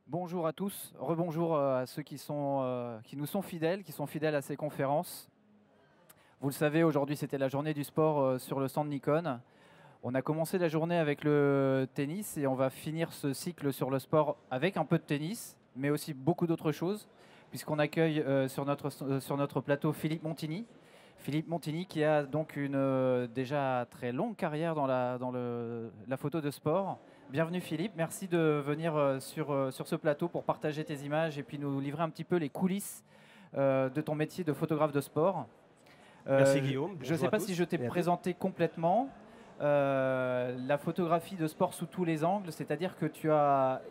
Bonjour à tous, rebonjour à ceux qui nous sont fidèles à ces conférences. Vous le savez, aujourd'hui c'était la journée du sport sur le stand Nikon. On a commencé la journée avec le tennis et on va finir ce cycle sur le sport avec un peu de tennis, mais aussi beaucoup d'autres choses, puisqu'on accueille sur notre plateau Philippe Montigny. Philippe Montigny qui a donc une déjà très longue carrière dans la photo de sport. Bienvenue Philippe, merci de venir sur ce plateau pour partager tes images et puis nous livrer un petit peu les coulisses de ton métier de photographe de sport. Merci Guillaume, Je ne bonjour sais à pas si tous je t'ai et à toutes. présenté complètement la photographie de sport sous tous les angles, c'est-à-dire que tu as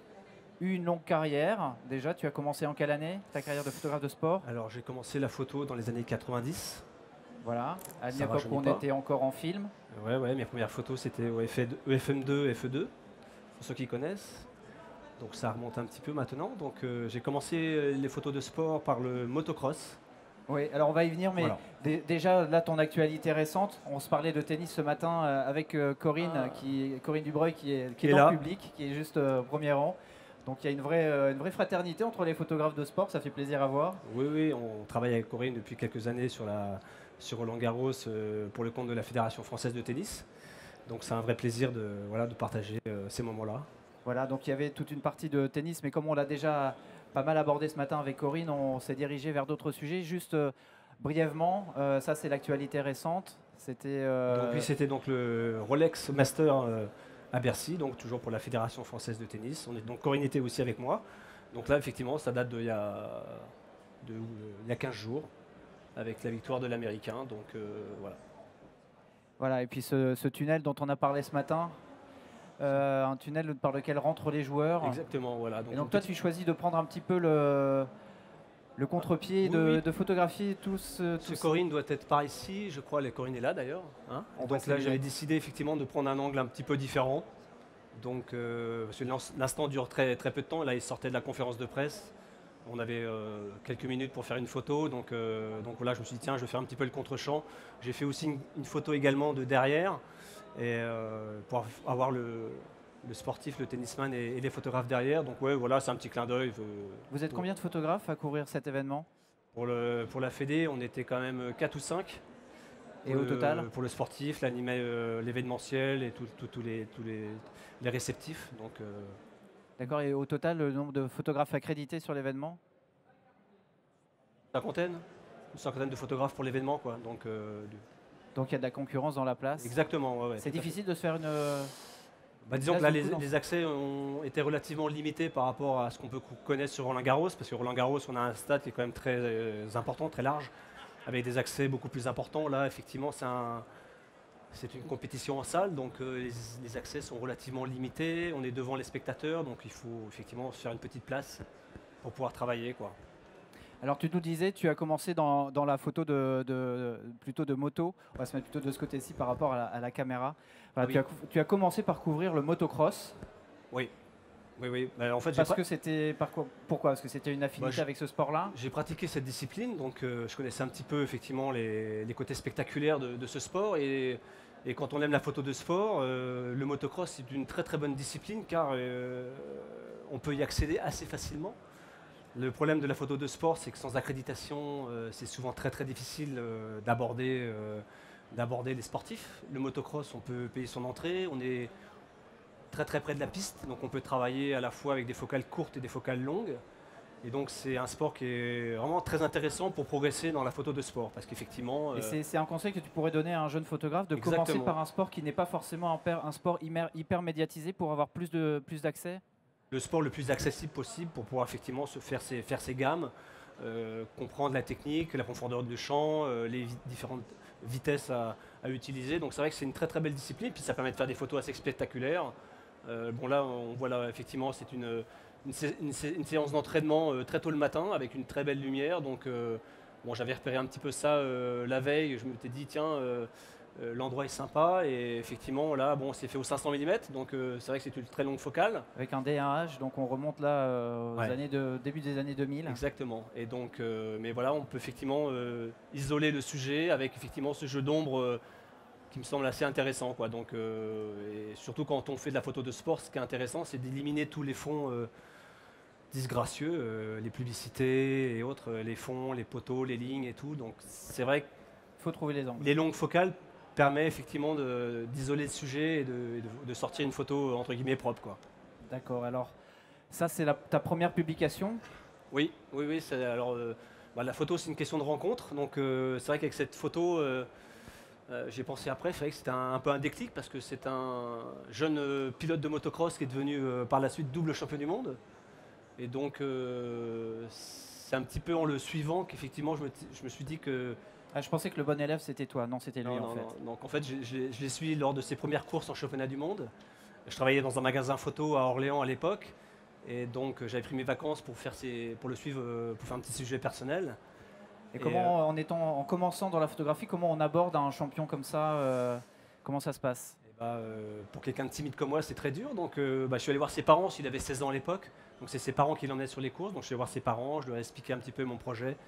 eu une longue carrière. Déjà, tu as commencé en quelle année ta carrière de photographe de sport? Alors j'ai commencé la photo dans les années 90, Voilà, à ça l'époque où rajeunit on pas. était encore en film. Ouais, mes premières photos c'était au EFM2, FE2, pour ceux qui connaissent. Donc ça remonte un petit peu maintenant. Donc j'ai commencé les photos de sport par le motocross. Oui, alors on va y venir, mais Voilà. déjà, là, ton actualité récente, on se parlait de tennis ce matin avec Corinne, Ah. Corinne Dubreuil, qui Qui est est dans le là. public, qui est juste au premier rang. Donc il y a une vraie fraternité entre les photographes de sport, ça fait plaisir à voir. Oui, on travaille avec Corinne depuis quelques années sur Roland-Garros pour le compte de la Fédération française de tennis. Donc c'est un vrai plaisir de partager ces moments-là. Voilà, donc il y avait toute une partie de tennis, mais comme on l'a déjà pas mal abordé ce matin avec Corinne, on s'est dirigé vers d'autres sujets. Juste brièvement, ça c'est l'actualité récente. C'était Donc lui, c'était donc le Rolex Master à Bercy, donc toujours pour la Fédération française de tennis. Donc Corinne était aussi avec moi. Donc là, effectivement, ça date il y a 15 jours, avec la victoire de l'Américain. Donc voilà. voilà, et puis ce tunnel dont on a parlé ce matin, un tunnel par lequel rentrent les joueurs. Exactement, voilà. Et donc toi, tu choisis de prendre un petit peu le contre-pied, Oui. de photographier tous. Parce que Corinne doit être par ici, je crois. Corinne est là d'ailleurs, hein. On voit Donc ses là, j'avais lunettes. décidé effectivement de prendre un angle un petit peu différent. Donc, parce que l'instant dure très, très peu de temps. Là, il sortait de la conférence de presse. On avait quelques minutes pour faire une photo. Donc voilà, je me suis dit, tiens, je vais faire un petit peu le contre-champ. J'ai fait aussi une photo également de derrière. Et pour avoir le sportif, le tennisman et les photographes derrière. Donc ouais, voilà, c'est un petit clin d'œil. Vous êtes combien de photographes à couvrir cet événement? Pour la Fédé, on était quand même 4 ou 5. Et au total? Pour le sportif, l'événementiel et tous les réceptifs. Donc, D'accord, et au total, le nombre de photographes accrédités sur l'événement? cinquantaine, une cinquantaine de photographes pour l'événement, quoi. Donc, Donc il y a de la concurrence dans la place. exactement, ouais, C'est tout à fait. difficile de se faire une. Bah, disons que là, les accès ont été relativement limités par rapport à ce qu'on peut connaître sur Roland-Garros, parce que Roland-Garros, on a un stade qui est quand même très important, très large, avec des accès beaucoup plus importants. Là, effectivement, c'est une compétition en salle, donc les accès sont relativement limités. On est devant les spectateurs, donc il faut effectivement se faire une petite place pour pouvoir travailler, quoi. Alors tu nous disais, tu as commencé dans la photo plutôt de moto. On va se mettre plutôt de ce côté-ci par rapport à la caméra. Voilà, Oui. tu as commencé par couvrir le motocross. Oui, oui. En fait, Parce que c'était pourquoi? Parce que c'était une affinité Bah, avec ce sport-là. j'ai pratiqué cette discipline, donc je connaissais un petit peu effectivement les côtés spectaculaires de ce sport. Et quand on aime la photo de sport, le motocross c'est une très très bonne discipline car on peut y accéder assez facilement. Le problème de la photo de sport, c'est que sans accréditation, c'est souvent très très difficile d'aborder les sportifs. Le motocross, on peut payer son entrée, on est très très près de la piste, donc on peut travailler à la fois avec des focales courtes et des focales longues. Et donc c'est un sport qui est vraiment très intéressant pour progresser dans la photo de sport, parce qu'effectivement... Et c'est un conseil que tu pourrais donner à un jeune photographe de commencer Exactement. par un sport qui n'est pas forcément un sport hyper médiatisé pour avoir plus d'accès. Le sport le plus accessible possible pour pouvoir effectivement faire ses gammes, comprendre la technique, la profondeur de champ, les différentes vitesses à utiliser. Donc c'est vrai que c'est une très très belle discipline, puis ça permet de faire des photos assez spectaculaires. Bon là, on voit là effectivement c'est une séance d'entraînement très tôt le matin avec une très belle lumière. Donc bon, j'avais repéré un petit peu ça la veille. Je m'étais dit tiens, l'endroit est sympa et effectivement là, bon, c'est fait au 500 mm, donc c'est vrai que c'est une très longue focale. Avec un D1H, donc on remonte là aux Ouais. début des années 2000. Exactement. Et donc, mais voilà, on peut effectivement isoler le sujet avec effectivement ce jeu d'ombre qui me semble assez intéressant, quoi. Donc, et surtout quand on fait de la photo de sport, ce qui est intéressant, c'est d'éliminer tous les fonds disgracieux, les publicités et autres, les fonds, les poteaux, les lignes et tout. Donc c'est vrai que Il faut trouver les angles. les longues focales permettent effectivement d'isoler le sujet et de sortir une photo entre guillemets propre, quoi. D'accord. Alors, ça, c'est ta première publication. Oui, oui, oui. Alors, la photo, c'est une question de rencontre. Donc, c'est vrai qu'avec cette photo, j'ai pensé après. C'est vrai que c'était un peu un déclic parce que c'est un jeune pilote de motocross qui est devenu par la suite double champion du monde. Et donc, c'est un petit peu en le suivant qu'effectivement, je me suis dit que. Ah, je pensais que le bon élève, c'était toi. Non, c'était lui, Non, en non, fait. non. Donc, en fait, je l'ai suivi lors de ses premières courses en championnat du monde. Je travaillais dans un magasin photo à Orléans à l'époque. Et donc, j'avais pris mes vacances pour le suivre, pour faire un petit sujet personnel. Et comment, en commençant dans la photographie, comment on aborde un champion comme ça comment ça se passe? Pour quelqu'un de timide comme moi, c'est très dur. Donc, je suis allé voir ses parents, il avait 16 ans à l'époque. Donc, c'est ses parents qui l'emmenaient sur les courses. Donc, je suis allé voir ses parents, je leur ai expliqué un petit peu mon projet,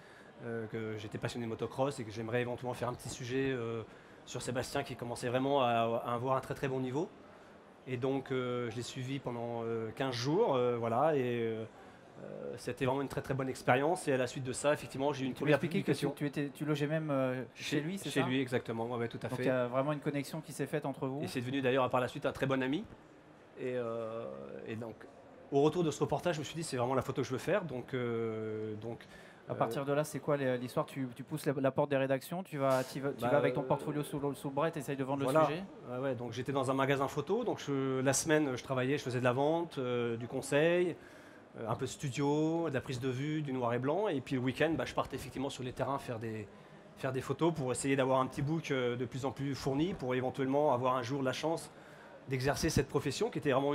que j'étais passionné de motocross et que j'aimerais éventuellement faire un petit sujet sur Sébastien qui commençait vraiment à avoir un très très bon niveau. Et donc, je l'ai suivi pendant 15 jours. Voilà, et c'était vraiment une très très bonne expérience. Et à la suite de ça, effectivement, j'ai eu une première publication. Tu logeais même chez lui, c'est ça? Chez lui, exactement. Ouais, tout à Donc fait. il y a vraiment une connexion qui s'est faite entre vous. Et c'est devenu d'ailleurs par la suite un très bon ami. Et donc, au retour de ce reportage, je me suis dit, c'est vraiment la photo que je veux faire. Donc, à partir de là, c'est quoi l'histoire? Tu pousses la porte des rédactions, tu vas avec ton portfolio sous le bras et tu essayes de vendre voilà. le sujet? Ouais, donc j'étais dans un magasin photo. Donc la semaine, je travaillais, je faisais de la vente, du conseil, un peu de studio, de la prise de vue, du noir et blanc. Et puis le week-end, je partais effectivement sur les terrains faire des photos pour essayer d'avoir un petit book de plus en plus fourni pour éventuellement avoir un jour la chance d'exercer cette profession qui était vraiment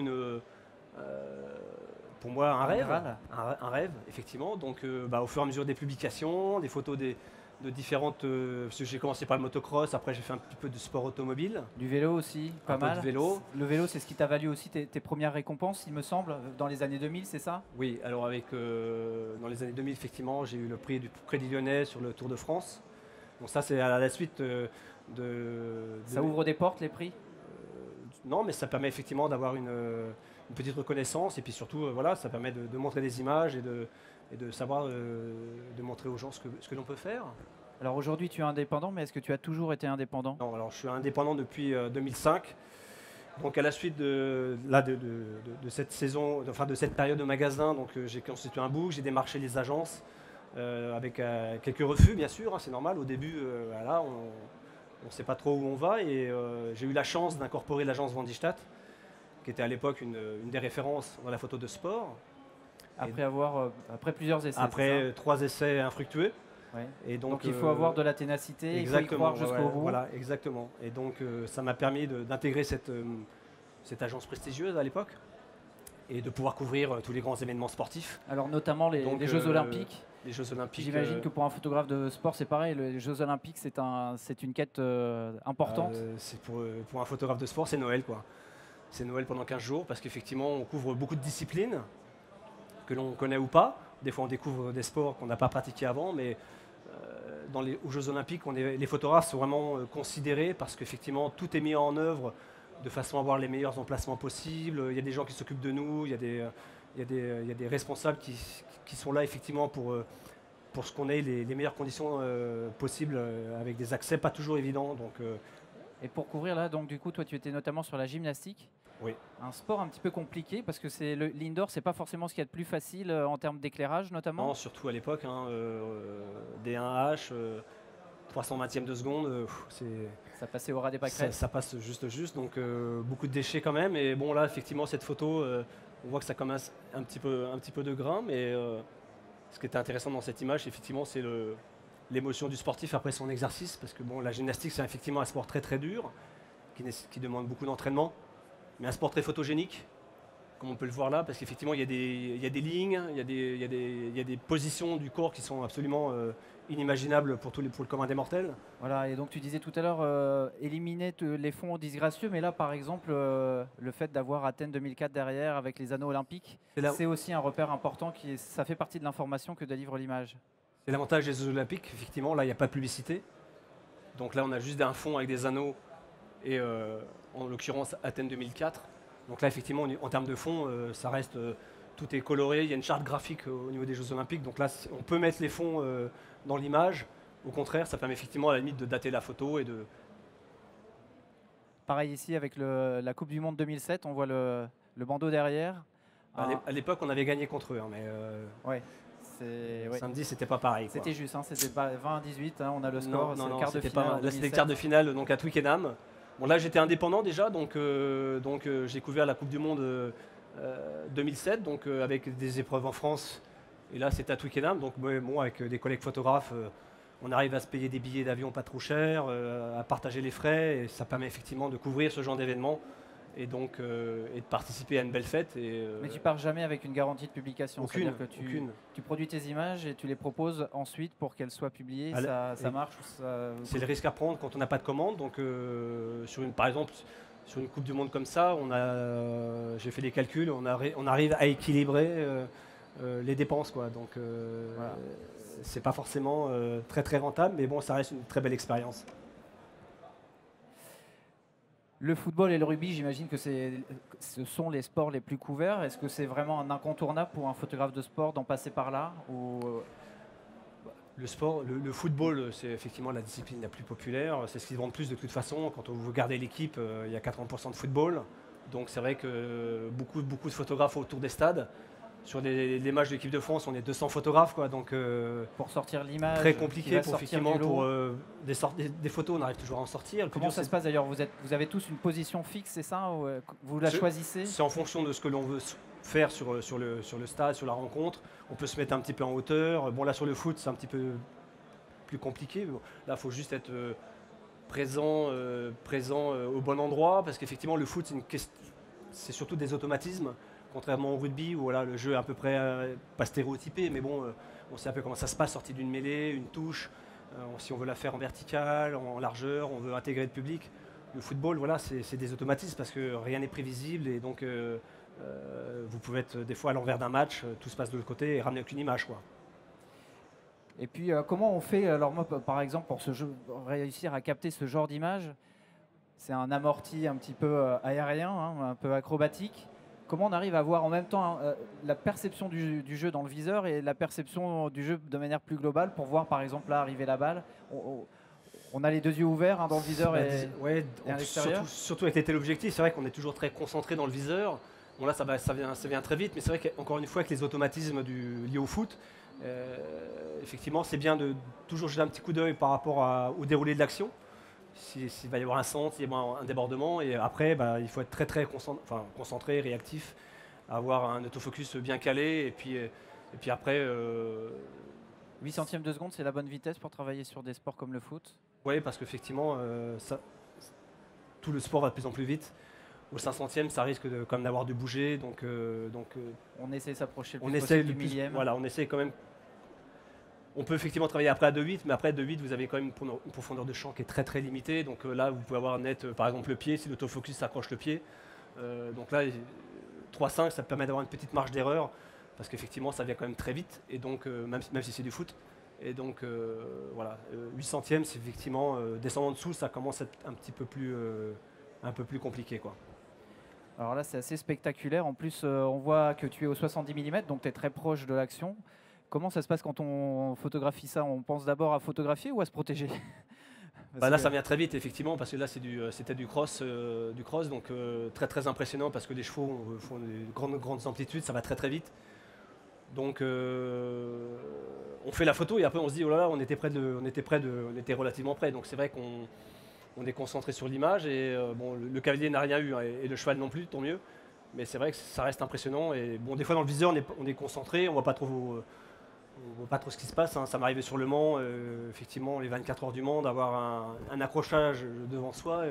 pour moi un rêve, un rêve effectivement. Donc au fur et à mesure des publications, des photos de différentes, parce que j'ai commencé par le motocross, après j'ai fait un petit peu de sport automobile. Du vélo aussi, pas mal. Peu de vélo. Le vélo, c'est ce qui t'a valu aussi tes premières récompenses, il me semble, dans les années 2000, c'est ça? Oui, alors dans les années 2000, effectivement, j'ai eu le prix du Crédit Lyonnais sur le Tour de France. Donc ça, c'est à la suite Ça ouvre des portes, les prix? Non, mais ça permet effectivement d'avoir une petite reconnaissance et puis surtout, voilà, ça permet de montrer des images et de savoir, de montrer aux gens ce que l'on peut faire. Alors aujourd'hui, tu es indépendant, mais est-ce que tu as toujours été indépendant? Non, alors je suis indépendant depuis 2005. Donc à la suite de cette saison, enfin de cette période de magasin, donc j'ai constitué un book, j'ai démarché les agences avec quelques refus, bien sûr, hein, c'est normal. Au début, voilà, on ne sait pas trop où on va et j'ai eu la chance d'incorporer l'agence Van Diestadt, qui était à l'époque une des références dans la photo de sport. Après plusieurs essais. Après 3 essais infructueux. Ouais. Et donc il faut avoir de la ténacité, il faut y croire jusqu'au bout. Voilà, exactement. Et donc ça m'a permis d'intégrer cette agence prestigieuse à l'époque et de pouvoir couvrir tous les grands événements sportifs. Alors notamment les Jeux Olympiques. Les Jeux Olympiques. J'imagine que pour un photographe de sport, c'est pareil. Les Jeux Olympiques, c'est une quête importante. Pour un photographe de sport, c'est Noël, quoi. C'est Noël pendant 15 jours parce qu'effectivement, on couvre beaucoup de disciplines que l'on connaît ou pas. Des fois, on découvre des sports qu'on n'a pas pratiqués avant, mais aux Jeux Olympiques, les photographes sont vraiment considérés parce qu'effectivement, tout est mis en œuvre de façon à avoir les meilleurs emplacements possibles. Il y a des gens qui s'occupent de nous, il y a des responsables qui sont là effectivement pour ce qu'on ait les meilleures conditions possibles avec des accès pas toujours évidents. Donc, et pour couvrir là, donc du coup, toi, tu étais notamment sur la gymnastique. Oui. Un sport un petit peu compliqué parce que l'indoor, c'est pas forcément ce qu'il y a de plus facile en termes d'éclairage notamment. Non, surtout à l'époque, hein, des 1H, 320e de seconde, ça passait au ras des pâquerettes. Ça passe juste, donc beaucoup de déchets quand même. Et bon là, effectivement, cette photo, on voit que ça commence un petit peu de grain, mais ce qui était intéressant dans cette image, effectivement, c'est l'émotion du sportif après son exercice, parce que bon, la gymnastique, c'est effectivement un sport très très dur, qui demande beaucoup d'entraînement, mais un sport très photogénique, comme on peut le voir là, parce qu'effectivement, il y a des lignes, il y a des positions du corps qui sont absolument inimaginables pour le commun des mortels. Voilà, et donc tu disais tout à l'heure, éliminer les fonds disgracieux, mais là, par exemple, le fait d'avoir Athènes 2004 derrière avec les anneaux olympiques, c'est aussi un repère important, ça fait partie de l'information que délivre l'image. C'est l'avantage des Jeux Olympiques, effectivement, là, il n'y a pas de publicité. Donc là, on a juste un fond avec des anneaux, et en l'occurrence, Athènes 2004. Donc là, effectivement, en termes de fond, ça reste tout est coloré, il y a une charte graphique au niveau des Jeux Olympiques. Donc là, on peut mettre les fonds dans l'image. Au contraire, ça permet effectivement à la limite de dater la photo et de... Pareil ici avec la Coupe du Monde 2007, on voit le bandeau derrière. À l'époque, on avait gagné contre eux, hein, mais ouais, samedi, c'était pas pareil. C'était juste, hein, c'était 20-18, hein, on a le score, non, quart de c'était finale. pas. Là, c'était le quart de finale donc à Twickenham. Bon, là, j'étais indépendant déjà, donc j'ai couvert la Coupe du Monde 2007, donc avec des épreuves en France. Et là, c'était à Twickenham, donc bon, avec des collègues photographes, on arrive à se payer des billets d'avion pas trop chers, à partager les frais, et ça permet effectivement de couvrir ce genre d'événement et donc et de participer à une belle fête. Mais tu pars jamais avec une garantie de publication. Aucune. Que tu produis tes images et tu les proposes ensuite pour qu'elles soient publiées. Ça marche C'est le risque à prendre quand on n'a pas de commande. Donc par exemple, sur une Coupe du Monde comme ça, j'ai fait les calculs, on arrive à équilibrer les dépenses, quoi. Donc voilà. C'est pas forcément très très rentable, mais bon, ça reste une très belle expérience. Le football et le rugby, j'imagine que ce sont les sports les plus couverts. Est-ce que c'est vraiment un incontournable pour un photographe de sport d'en passer par là ou... Le football, c'est effectivement la discipline la plus populaire. C'est ce qui se vend le plus de toute façon. Quand vous regardez l'équipe, il y a 80% de football. Donc c'est vrai que beaucoup de photographes autour des stades. Sur les matchs de l'équipe de France, on est 200 photographes, quoi, donc pour sortir l'image, très compliqué pour effectivement pour des photos, on arrive toujours à en sortir. Comment ça se passe d'ailleurs? Vous avez tous une position fixe, c'est ça, ou vous la choisissez? C'est en fonction de ce que l'on veut faire sur le stade, sur la rencontre. On peut se mettre un petit peu en hauteur. Bon, là sur le foot, c'est un petit peu plus compliqué. Là, il faut juste être présent au bon endroit, parce qu'effectivement le foot, c'est surtout des automatismes. Contrairement au rugby où voilà, le jeu est à peu près pas stéréotypé, mais bon, on sait un peu comment ça se passe, sorti d'une mêlée, une touche. Si on veut la faire en verticale, en largeur, on veut intégrer le public. Le football, voilà, c'est des automatismes parce que rien n'est prévisible et donc vous pouvez être des fois à l'envers d'un match, tout se passe de l'autre côté et ramener qu'une image, quoi. Et puis comment on fait, alors moi par exemple pour réussir à capter ce genre d'image, c'est un amorti un petit peu aérien, hein, un peu acrobatique. Comment on arrive à voir en même temps la perception du jeu dans le viseur et la perception du jeu de manière plus globale pour voir par exemple là arriver la balle. On a les deux yeux ouverts, hein, dans le viseur et à l'extérieur. Surtout avec les téléobjectifs, c'est vrai qu'on est toujours très concentré dans le viseur. Bon là ça vient très vite, mais c'est vrai qu'encore une fois avec les automatismes liés au foot, effectivement c'est bien de toujours jeter un petit coup d'œil par rapport au déroulé de l'action. S'il va y avoir un centre, s'il va y avoir un débordement, et après il faut être très concentré, réactif, avoir un autofocus bien calé, et puis après... 8 centièmes de seconde, c'est la bonne vitesse pour travailler sur des sports comme le foot? Oui, parce qu'effectivement, tout le sport va de plus en plus vite. Au 500e, ça risque quand même d'avoir de bouger, donc on essaie de s'approcher le plus possible du millième. Voilà, on essaie quand même. On peut effectivement travailler après à 2,8, mais après 2,8, vous avez quand même une profondeur de champ qui est très très limitée. Donc là, vous pouvez avoir net, par exemple, le pied, si l'autofocus s'accroche le pied. Donc là, 3,5, ça permet d'avoir une petite marge d'erreur, parce qu'effectivement, ça vient quand même très vite, et donc même si c'est du foot. Et donc voilà, 8 centièmes, c'est effectivement, descendant en dessous, ça commence à être un peu plus compliqué, quoi. Alors là, c'est assez spectaculaire. En plus, on voit que tu es au 70 mm, donc tu es très proche de l'action. Comment ça se passe quand on photographie ça? On pense d'abord à photographier ou à se protéger? Là, ça vient très vite, effectivement, parce que là, c'était du cross, donc très très impressionnant, parce que les chevaux font des grandes amplitudes, ça va très très vite. Donc, on fait la photo et après on se dit, oh là là, on était relativement près. Donc c'est vrai qu'on est concentré sur l'image et bon, le cavalier n'a rien eu, hein, et le cheval non plus, tant mieux. Mais c'est vrai que ça reste impressionnant. Et bon, des fois dans le viseur, on est concentré, on voit pas trop ce qui se passe, hein. Ça m'est arrivé sur Le Mans, effectivement, les 24 heures du Mans, d'avoir un accrochage devant soi.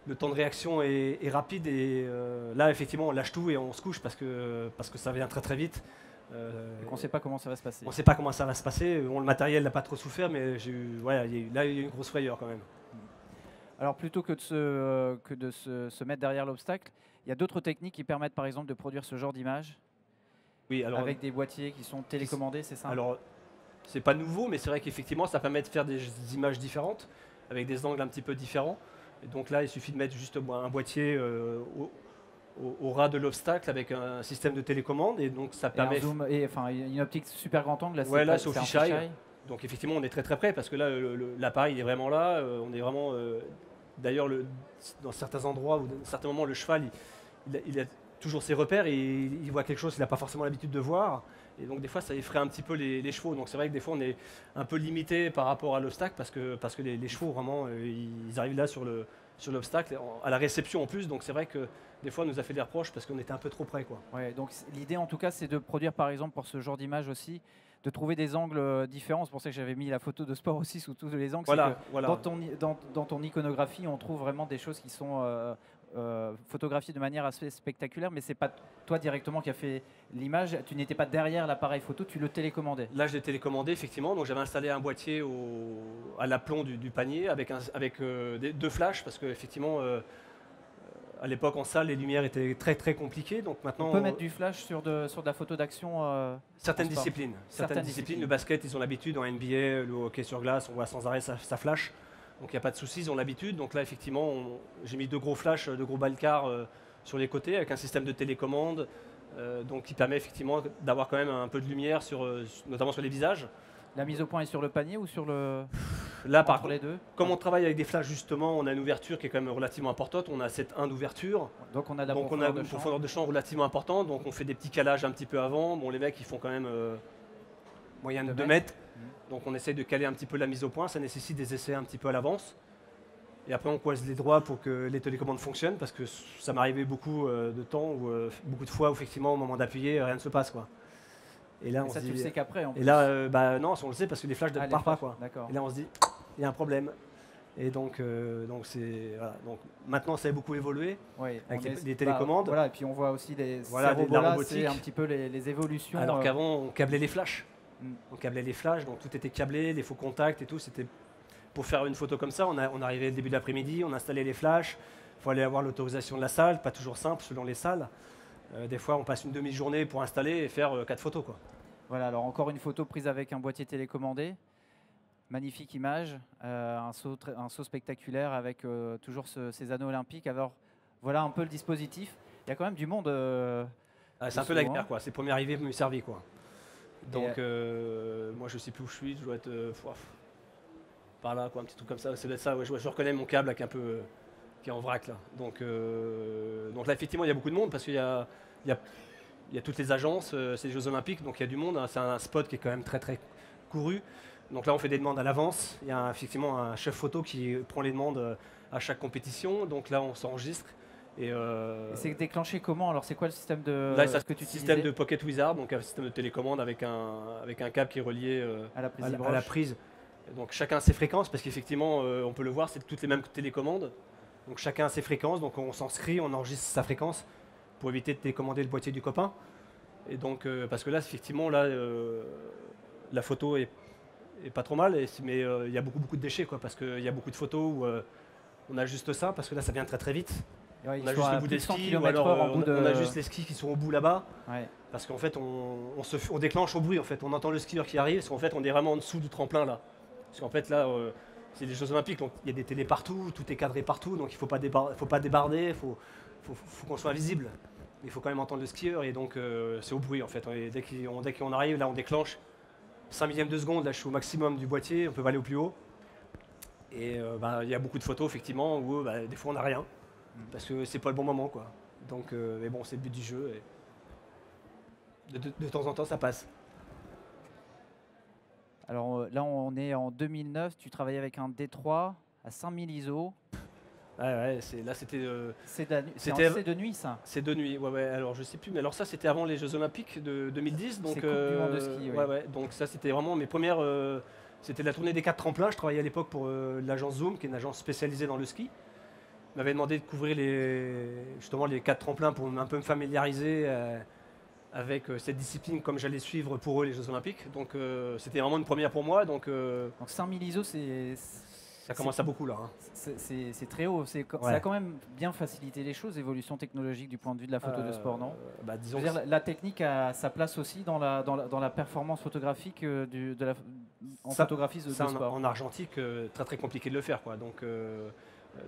Le temps de réaction est rapide et là, effectivement, on lâche tout et on se couche parce que ça vient très très vite. On ne sait pas comment ça va se passer. On ne sait pas comment ça va se passer. Bon, le matériel n'a pas trop souffert, mais il y a eu une grosse frayeur quand même. Alors plutôt que de se mettre derrière l'obstacle, il y a d'autres techniques qui permettent par exemple de produire ce genre d'image. Oui, alors, avec des boîtiers qui sont télécommandés, c'est ça? Alors, c'est pas nouveau, mais c'est vrai qu'effectivement, ça permet de faire des images différentes, avec des angles un petit peu différents. Et donc là, il suffit de mettre juste un boîtier au ras de l'obstacle avec un système de télécommande. Et donc ça Et un permet. zoom, et enfin une optique super grand angle. Là, Ouais, là, pas- c'est au un fisheye. Donc effectivement, on est très très près parce que là, l'appareil il est vraiment là. On est vraiment. D'ailleurs, dans certains endroits ou dans certains moments, le cheval, il a toujours ses repères et il voit quelque chose qu'il n'a pas forcément l'habitude de voir. Et donc des fois, ça effraie un petit peu les chevaux. Donc c'est vrai que des fois, on est un peu limité par rapport à l'obstacle parce que les chevaux, vraiment, ils arrivent là sur l'obstacle, à la réception en plus. Donc c'est vrai que des fois, on nous a fait des reproches parce qu'on était un peu trop près, quoi. Ouais, donc l'idée en tout cas, c'est de produire par exemple pour ce genre d'image aussi, de trouver des angles différents. C'est pour ça que j'avais mis la photo de sport aussi sous tous les angles. C'est Voilà, que voilà. dans ton iconographie, on trouve vraiment des choses qui sont photographiées de manière assez spectaculaire, mais c'est pas toi directement qui a fait l'image. Tu n'étais pas derrière l'appareil photo, tu le télécommandais. Là, je l'ai télécommandé, effectivement. Donc, j'avais installé un boîtier à l'aplomb du panier avec, deux flashs parce qu'effectivement, à l'époque, en salle, les lumières étaient très très compliquées. Donc maintenant, On peut mettre du flash sur de la photo d'action. certaines en sport. disciplines. Certaines disciplines. Le basket, ils ont l'habitude. En NBA, le hockey sur glace, on voit sans arrêt ça flash. Donc il n'y a pas de souci, ils ont l'habitude. Donc là, effectivement, j'ai mis deux gros flashs, deux gros balcars sur les côtés avec un système de télécommande. Donc qui permet effectivement d'avoir quand même un peu de lumière, notamment sur les visages. La mise au point est sur le panier ou sur le. Là, par Entre contre, les deux. comme on travaille avec des flashs, justement, on a une ouverture qui est quand même relativement importante. On a 7,1 d'ouverture. Donc on a de la Donc on a profondeur de une champ. profondeur de champ relativement importante. Donc on fait des petits calages un petit peu avant. Bon, les mecs, ils font quand même moyenne de 2 mètres. Donc on essaye de caler un petit peu la mise au point. Ça nécessite des essais un petit peu à l'avance. Et après, on croise les doigts pour que les télécommandes fonctionnent. Parce que ça m'arrivait beaucoup de temps, beaucoup de fois, où effectivement, au moment d'appuyer, rien ne se passe, quoi. Et là, Et ça, tu le sais qu'après. Et là, non, on le sait parce que les flashs ne partent pas, quoi. D'accord. Et là, on se dit, il y a un problème. Et donc c'est voilà. Donc maintenant, ça a beaucoup évolué Oui, avec les télécommandes. Voilà, et puis on voit aussi ces la robots-là, robotique. c'est un petit peu les évolutions. Alors qu'avant, on câblait les flashs. Mm. On câblait les flashs, donc tout était câblé, les faux contacts et tout. C'était pour faire une photo comme ça. On arrivait au début de l'après-midi, on installait les flashs. Il fallait avoir l'autorisation de la salle, pas toujours simple selon les salles. Des fois, on passe une demi-journée pour installer et faire 4 photos, quoi. Voilà, alors encore une photo prise avec un boîtier télécommandé. Magnifique image, un saut spectaculaire avec toujours ces anneaux olympiques. Alors voilà un peu le dispositif. Il y a quand même du monde. C'est un peu la guerre, quoi. C'est premier arrivé, premier servi, quoi. Donc moi, je sais plus où je suis. Je dois être par là, quoi, un petit truc comme ça. Ça doit être ça. Ouais, je reconnais mon câble avec un peu qui est en vrac là. Donc là, effectivement, il y a beaucoup de monde parce qu'il y a toutes les agences. C'est les Jeux Olympiques, donc il y a du monde. Hein. C'est un spot qui est quand même très très couru. Donc là, on fait des demandes à l'avance. Il y a effectivement un chef photo qui prend les demandes à chaque compétition. Donc là, on s'enregistre. Et c'est déclenché comment? Alors, c'est quoi le système de là, que tu système de Pocket Wizard, donc un système de télécommande avec un câble qui est relié à la prise. à la prise. Donc chacun a ses fréquences, parce qu'effectivement, on peut le voir, c'est toutes les mêmes télécommandes. Donc chacun a ses fréquences, donc on s'inscrit, on enregistre sa fréquence pour éviter de télécommander le boîtier du copain. Et donc, parce que là, effectivement, là, la photo est pas trop mal, mais il y a beaucoup de déchets, quoi, parce qu'il y a beaucoup de photos où on a juste ça, parce que là, ça vient très très vite. Ouais, on a juste le bout des skis, ou alors on a juste les skis qui sont au bout là-bas. Ouais. Parce qu'en fait, on déclenche au bruit, en fait. On entend le skieur qui arrive, parce qu'en fait, on est vraiment en dessous du tremplin, là. Parce qu'en fait, là, c'est les Jeux Olympiques, donc il y a des télés partout, tout est cadré partout, donc il ne faut pas débarder, il faut qu'on soit visible. Mais il faut quand même entendre le skieur, et donc c'est au bruit, en fait. Et dès qu'on arrive, là, on déclenche. 5 millièmes de seconde, là, je suis au maximum du boîtier, on peut pas aller au plus haut. Et il y a beaucoup de photos, effectivement, où des fois, on n'a rien. Parce que c'est pas le bon moment, quoi. Donc, mais bon, c'est le but du jeu. Et de temps en temps, ça passe. Alors là, on est en 2009. Tu travailles avec un D3 à 5000 ISO. Ouais, là c'était. C'est de nuit, ça. C'est de nuit, ouais. Alors je sais plus, mais alors ça c'était avant les Jeux Olympiques de 2010, donc. C'est Coupe du Monde de ski, ouais. Donc ça c'était vraiment mes premières. C'était la tournée des 4 tremplins. Je travaillais à l'époque pour l'agence Zoom, qui est une agence spécialisée dans le ski. Il m'avait demandé de couvrir justement les 4 tremplins pour un peu me familiariser avec cette discipline, comme j'allais suivre pour eux les Jeux Olympiques. Donc c'était vraiment une première pour moi. Donc 5000 ISO, ça commence à beaucoup là. Hein. C'est très haut. Ça a quand même bien facilité les choses, évolution technologique du point de vue de la photo de sport, non? Disons la technique a sa place aussi dans la performance photographique en photographie de sport. En argentique, très très compliqué de le faire, quoi. Donc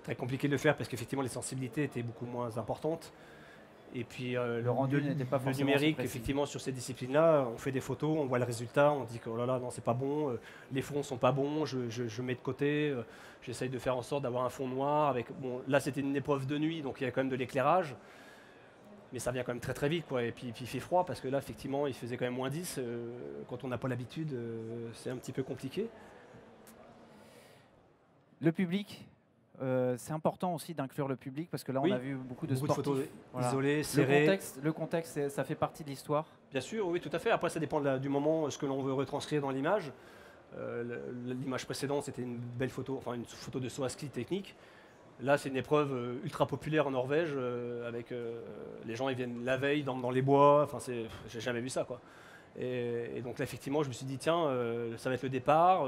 très compliqué de le faire parce qu'effectivement les sensibilités étaient beaucoup moins importantes. Et puis Le rendu n'était pas le forcément numérique, précis. effectivement, sur ces disciplines-là, on fait des photos, on voit le résultat, on dit que oh là là, non, c'est pas bon, les fonds sont pas bons, je mets de côté, j'essaye de faire en sorte d'avoir un fond noir. Bon, là, c'était une épreuve de nuit, donc il y a quand même de l'éclairage, mais ça vient quand même très très vite, quoi. Et puis il fait froid, parce que là, effectivement, il faisait quand même -10. Quand on n'a pas l'habitude, c'est un petit peu compliqué. Le public, c'est important aussi d'inclure le public parce que là, Oui, on a vu beaucoup de Beaucoup de sportifs. photos Voilà. isolées, serrées. Le contexte, ça fait partie de l'histoire. Bien sûr, oui, tout à fait. Après, ça dépend du moment, ce que l'on veut retranscrire dans l'image. L'image précédente, c'était une belle photo, enfin une photo de saut à ski technique. Là, c'est une épreuve ultra populaire en Norvège, avec les gens, ils viennent la veille dans les bois. Enfin, j'ai jamais vu ça, quoi. Et donc là, effectivement, je me suis dit, tiens, ça va être le départ.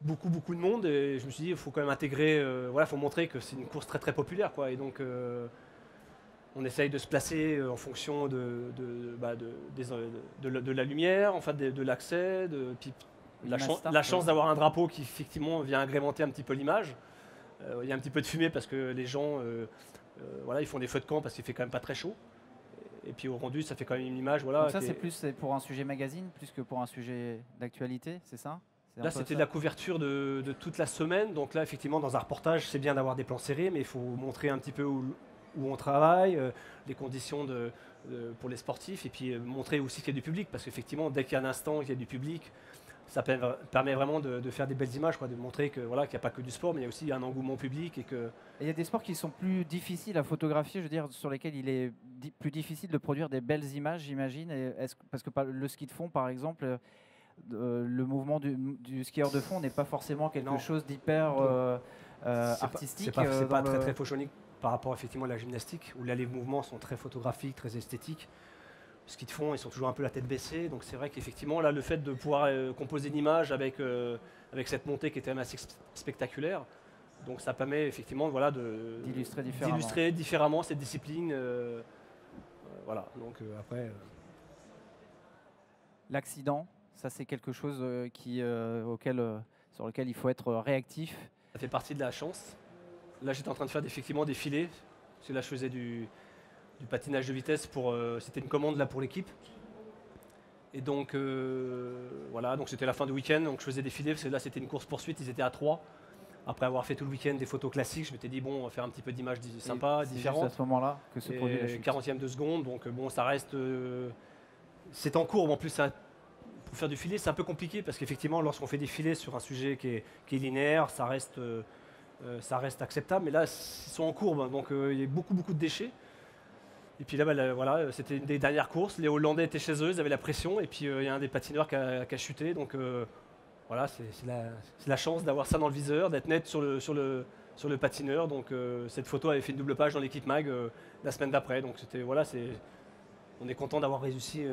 Beaucoup de monde, et je me suis dit, il faut quand même intégrer, voilà, faut montrer que c'est une course très très populaire, quoi. Et donc, on essaye de se placer en fonction de la lumière, en fait, de l'accès, puis la chance d'avoir un drapeau qui effectivement vient agrémenter un petit peu l'image. Il y a un petit peu de fumée parce que les gens, voilà, ils font des feux de camp parce qu'il fait quand même pas très chaud. Et puis au rendu, ça fait quand même une image, voilà. Donc ça, c'est pour un sujet magazine plus que pour un sujet d'actualité, c'est ça? Là, c'était la couverture de toute la semaine. Donc là, effectivement, dans un reportage, c'est bien d'avoir des plans serrés, mais il faut montrer un petit peu où on travaille, les conditions pour les sportifs, et puis montrer aussi qu'il y a du public, parce qu'effectivement, dès qu'il y a un instant, qu'il y a du public, ça permet vraiment de faire des belles images, quoi, de montrer que, voilà, qu'il n'y a pas que du sport, mais il y a aussi un engouement public. Et il y a des sports qui sont plus difficiles à photographier, je veux dire, sur lesquels il est plus difficile de produire des belles images, j'imagine. Parce que le ski de fond, par exemple, le mouvement du skieur de fond n'est pas forcément quelque chose d'hyper artistique. C'est pas très photogénique par rapport effectivement à la gymnastique, où là les mouvements sont très photographiques, très esthétiques. Le ski de fond, ils sont toujours un peu la tête baissée, donc c'est vrai qu'effectivement là le fait de pouvoir composer une image avec cette montée qui est quand même assez spectaculaire, donc ça permet effectivement, voilà, d'illustrer différemment cette discipline. Voilà, donc après. L'accident, ça c'est quelque chose sur lequel il faut être réactif. Ça fait partie de la chance. Là, j'étais en train de faire effectivement des filets, parce que là, je faisais du patinage de vitesse c'était une commande là pour l'équipe. Et donc, voilà, donc c'était la fin du week-end, donc je faisais des filets, parce que là, c'était une course-poursuite, ils étaient à 3. Après avoir fait tout le week-end des photos classiques, je m'étais dit, bon, on va faire un petit peu d'images sympas, différentes. C'est à ce moment-là que se produit la chute. 40e de seconde, donc bon, ça reste. C'est en courbe, en plus, pour faire du filet, c'est un peu compliqué, parce qu'effectivement, lorsqu'on fait des filets sur un sujet qui est linéaire, ça reste acceptable, mais là, ils sont en courbe, donc il y a beaucoup de déchets. Et puis là, voilà, c'était une des dernières courses, les Hollandais étaient chez eux, ils avaient la pression, et puis il y a un des patineurs qui a chuté, donc voilà, c'est la chance d'avoir ça dans le viseur, d'être net sur le patineur. Donc cette photo avait fait une double page dans l'équipe mag la semaine d'après, donc voilà, on est content d'avoir réussi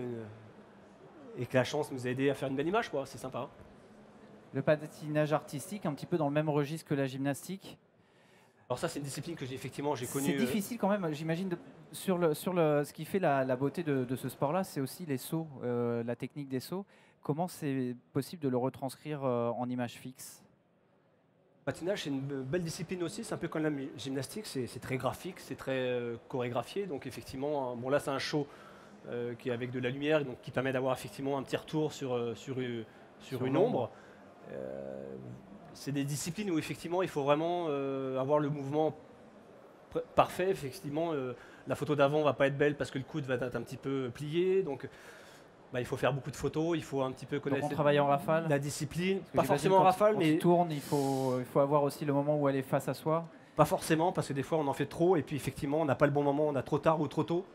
et que la chance nous a aidé à faire une belle image, quoi, c'est sympa. Le patinage artistique, un petit peu dans le même registre que la gymnastique. Alors ça, c'est une discipline que j'ai connue. C'est difficile quand même, j'imagine, ce qui fait la beauté de ce sport-là, c'est aussi les sauts, la technique des sauts. Comment c'est possible de le retranscrire en image fixe? Le patinage, c'est une belle discipline aussi, c'est un peu comme la gymnastique, c'est très graphique, c'est très chorégraphié. Donc effectivement, bon là c'est un show qui est avec de la lumière, donc qui permet d'avoir effectivement un petit retour sur une ombre. C'est des disciplines où effectivement il faut vraiment avoir le mouvement parfait. Effectivement, la photo d'avant va pas être belle parce que le coude va être un petit peu plié, donc il faut faire beaucoup de photos, il faut un petit peu connaître. Donc on travaille en rafale, la discipline, pas forcément en rafale, mais il tourne, il faut avoir aussi le moment où elle est face à soi. Pas forcément, parce que des fois on en fait trop et puis effectivement on n'a pas le bon moment, on a trop tard ou trop tôt.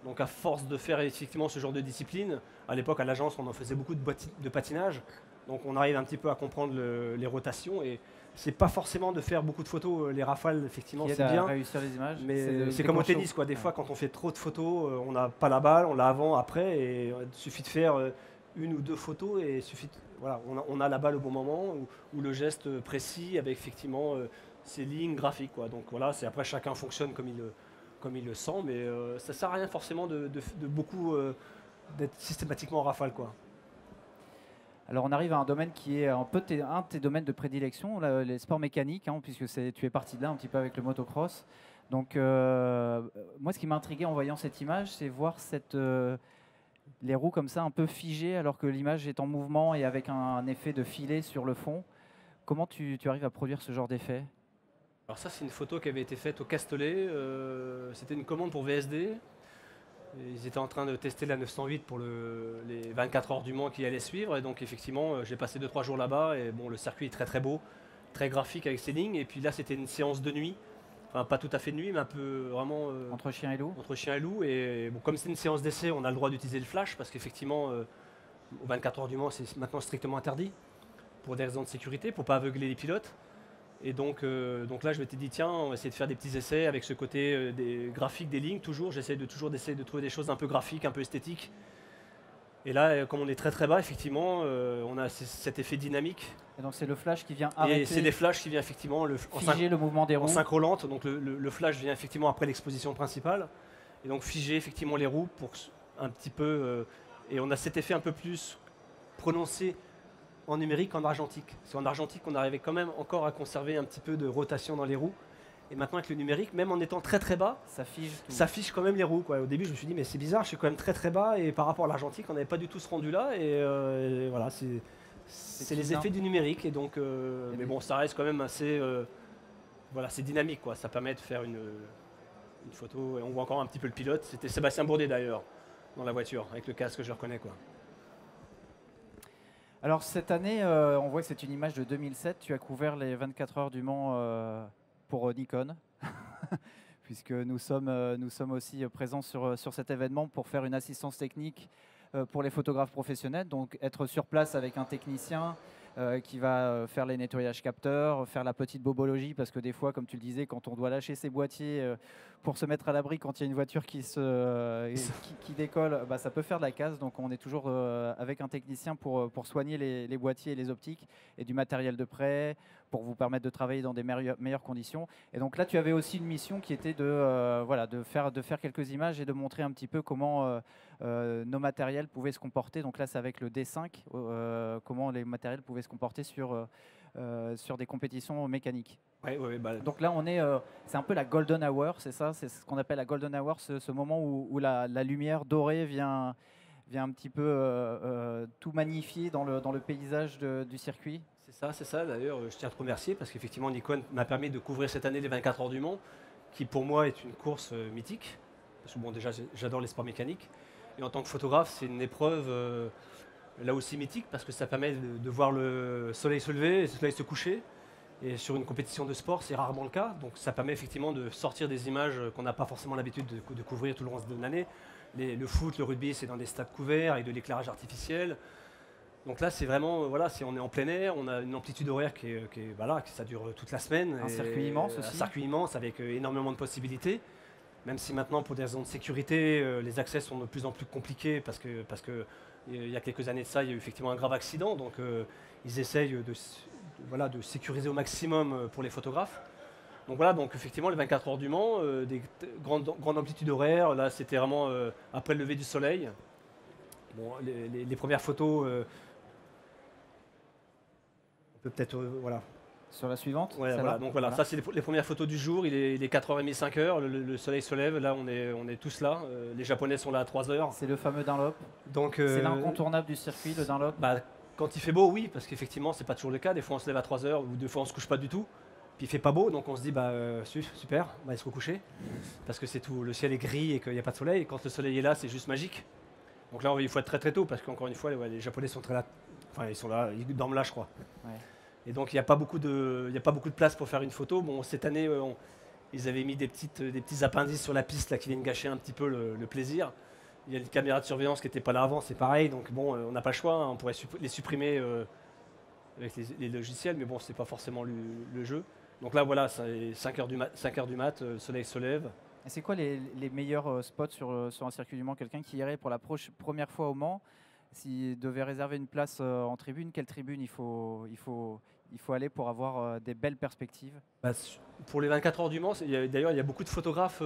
Donc à force de faire effectivement ce genre de discipline, à l'époque à l'agence on en faisait beaucoup de patinage, donc on arrive un petit peu à comprendre les rotations, et c'est pas forcément de faire beaucoup de photos, les rafales effectivement c'est bien, réussir les images, mais c'est comme au tennis, quoi. Des fois quand on fait trop de photos, on n'a pas la balle, on l'a avant, après, et il suffit de faire une ou deux photos et voilà, on a la balle au bon moment, ou le geste précis avec effectivement ces lignes graphiques, quoi. Donc voilà, après chacun fonctionne comme il le sent, mais ça sert à rien forcément de beaucoup d'être systématiquement en rafale, quoi. Alors on arrive à un domaine qui est un de tes domaines de prédilection, les sports mécaniques, hein, puisque tu es parti de là un petit peu avec le motocross. Donc, moi, ce qui m'a intrigué en voyant cette image, c'est voir les roues comme ça un peu figées alors que l'image est en mouvement et avec un effet de filet sur le fond. Comment tu arrives à produire ce genre d'effet? Alors ça, c'est une photo qui avait été faite au Castellet. C'était une commande pour VSD. Ils étaient en train de tester la 908 pour les 24 heures du Mans qui allaient suivre. Et donc effectivement, j'ai passé 2-3 jours là-bas. Et bon, le circuit est très très beau, très graphique avec ses lignes. Et puis là, c'était une séance de nuit. Enfin, pas tout à fait de nuit, mais un peu vraiment Entre chien et loup? entre chien et loup. Et bon, comme c'est une séance d'essai, on a le droit d'utiliser le flash parce qu'effectivement, aux 24 heures du Mans, c'est maintenant strictement interdit pour des raisons de sécurité, pour pas aveugler les pilotes. Et donc là, je m'étais dit, tiens, on va essayer de faire des petits essais avec ce côté des graphiques, des lignes, toujours. J'essaie toujours d'essayer de trouver des choses un peu graphiques, un peu esthétiques. Et là, comme on est très très bas, effectivement, on a cet effet dynamique. Et donc c'est le flash qui vient Et c'est des arrêter, flashs qui viennent effectivement figer le mouvement des en roues. synchro-lente. Donc le flash vient effectivement après l'exposition principale. Et donc figer effectivement les roues pour un petit peu... et on a cet effet un peu plus prononcé en numérique qu'en argentique. C'est en argentique qu'on arrivait quand même encore à conserver un petit peu de rotation dans les roues. Et maintenant avec le numérique, même en étant très très bas, Ça fige tout. ça fiche quand même les roues, quoi. Au début, je me suis dit, mais c'est bizarre, je suis quand même très très bas. Et par rapport à l'argentique, on n'avait pas du tout ce rendu-là. Et voilà, c'est les bizarre. effets du numérique. Et donc, mais bon, ça reste quand même assez... voilà, c'est dynamique, quoi. Ça permet de faire une photo. Et on voit encore un petit peu le pilote. C'était Sébastien Bourdet d'ailleurs, dans la voiture, avec le casque, je le reconnais, quoi. Alors cette année, on voit que c'est une image de 2007. Tu as couvert les 24 heures du Mans pour Nikon, puisque nous sommes aussi présents sur cet événement pour faire une assistance technique pour les photographes professionnels. Donc être sur place avec un technicien qui va faire les nettoyages capteurs, faire la petite bobologie, parce que des fois, comme tu le disais, quand on doit lâcher ses boîtiers pour se mettre à l'abri quand il y a une voiture qui décolle, bah, ça peut faire de la casse. Donc on est toujours avec un technicien pour soigner les boîtiers et les optiques et du matériel de prêt, pour vous permettre de travailler dans des meilleures conditions. Et donc là, tu avais aussi une mission qui était de faire quelques images et de montrer un petit peu comment nos matériels pouvaient se comporter. Donc là, c'est avec le D5, comment les matériels pouvaient se comporter sur des compétitions mécaniques. Ouais, bah, Donc là, c'est un peu la golden hour, c'est ça? C'est ce qu'on appelle la golden hour, ce moment où la lumière dorée vient un petit peu tout magnifier dans le paysage du circuit. c'est ça. D'ailleurs, je tiens à te remercier parce qu'effectivement, Nikon m'a permis de couvrir cette année les 24 heures du Mans, qui pour moi est une course mythique. Parce que bon, déjà, j'adore les sports mécaniques. Et en tant que photographe, c'est une épreuve là aussi mythique parce que ça permet de voir le soleil se lever et le soleil se coucher. Et sur une compétition de sport, c'est rarement le cas. Donc ça permet effectivement de sortir des images qu'on n'a pas forcément l'habitude de couvrir tout le reste de l'année. Le foot, le rugby, c'est dans des stades couverts avec de l'éclairage artificiel. Donc là, c'est vraiment, voilà, on est en plein air, on a une amplitude horaire qui ça dure toute la semaine. Un circuit immense aussi. Un circuit immense avec énormément de possibilités. Même si maintenant, pour des raisons de sécurité, les accès sont de plus en plus compliqués parce que il y a quelques années de ça, il y a eu effectivement un grave accident. Donc ils essayent de sécuriser au maximum pour les photographes. Donc voilà, donc effectivement, les 24 heures du Mans, des grandes amplitudes horaires. Là, c'était vraiment après le lever du soleil. Bon, les premières photos, on peut peut-être, voilà. Sur la suivante, Ouais, voilà. Donc voilà, ça c'est les premières photos du jour. Il est 4h30, 5h, le soleil se lève. Là, on est tous là. Les Japonais sont là à 3h. C'est le fameux Dunlop. Donc c'est l'incontournable du circuit, le Dunlop. Bah, quand il fait beau, oui, parce qu'effectivement, c'est pas toujours le cas. Des fois, on se lève à 3h ou des fois, on se couche pas du tout. Puis il fait pas beau, donc on se dit, super, on va se recoucher. Parce que c'est tout, le ciel est gris et qu'il n'y a pas de soleil. Et quand le soleil est là, c'est juste magique. Donc là, il faut être très très tôt, parce qu'encore une fois, les Japonais sont très là. Enfin, ils sont là, ils dorment là, je crois. Ouais. Et donc il n'y a pas beaucoup de place pour faire une photo. Bon, cette année, ils avaient mis des petits appendices sur la piste là, qui viennent gâcher un petit peu le plaisir. Il y a une caméra de surveillance qui n'était pas là avant, c'est pareil. Donc bon, on n'a pas le choix. On pourrait les supprimer avec les logiciels, mais bon, c'est pas forcément le jeu. Donc là, voilà, c'est 5h du mat, le soleil se lève. Et c'est quoi les meilleurs spots sur un circuit du Mans? Quelqu'un qui irait pour la première fois au Mans, s'il devait réserver une place en tribune, quelle tribune il faut aller pour avoir des belles perspectives? Pour les 24 heures du Mans, d'ailleurs, il y a beaucoup de photographes